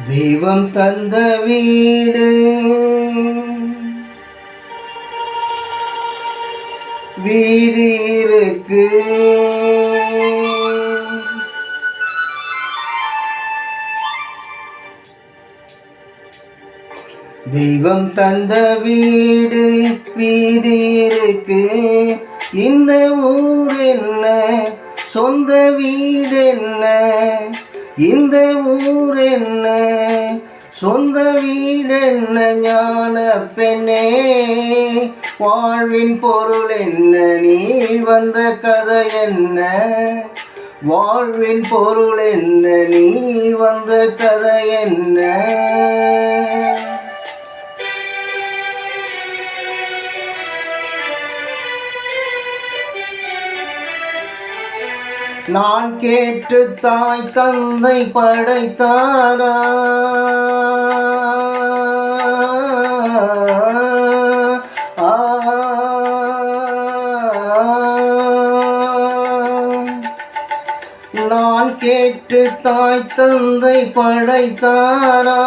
தெய்வம் தந்த வீடு வீதி இருக்கு, தெய்வம் தந்த வீடு வீதி இருக்கு. இந்த ஊர் என்ன, சொந்த வீடு என்ன, இந்த ஊர் என்ன, சொந்த வீடு என்ன, ஞான பெண்ணே வாழ்வின் பொருள் என்ன, நீ வந்த கதை என்ன, வாழ்வின் பொருள் என்ன, நீ வந்த கதை என்ன. நான் கேட்டு தாய் தந்தை படைத்தாரா, நான் கேட்டு தாய் தந்தை படைத்தாரா,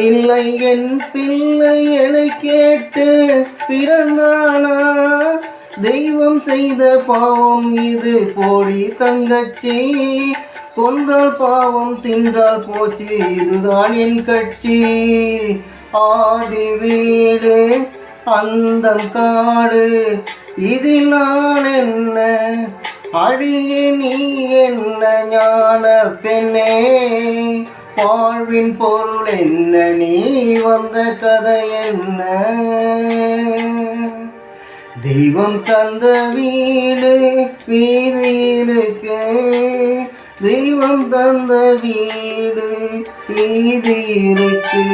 இல்லை என் பிள்ளை என்னை கேட்டு பிறந்தானா. தெய்வம் செய்த பாவம் இது போடி தங்கச்சி, கொன்றால் பாவம் தின்றால் போச்சு, இதுதான் என் கட்சி. ஆதி வீடு அந்தம் காடு, இதில் நான் என்ன, அழிய நீ என்ன, ஞான பெண்ணே வாழ்வின் பொருள் என்ன, நீ வந்த கதை என்ன. தெய்வம் தந்த வீடு வீதி இருக்கு, தெய்வம் தந்த வீடு வீதி இருக்கு.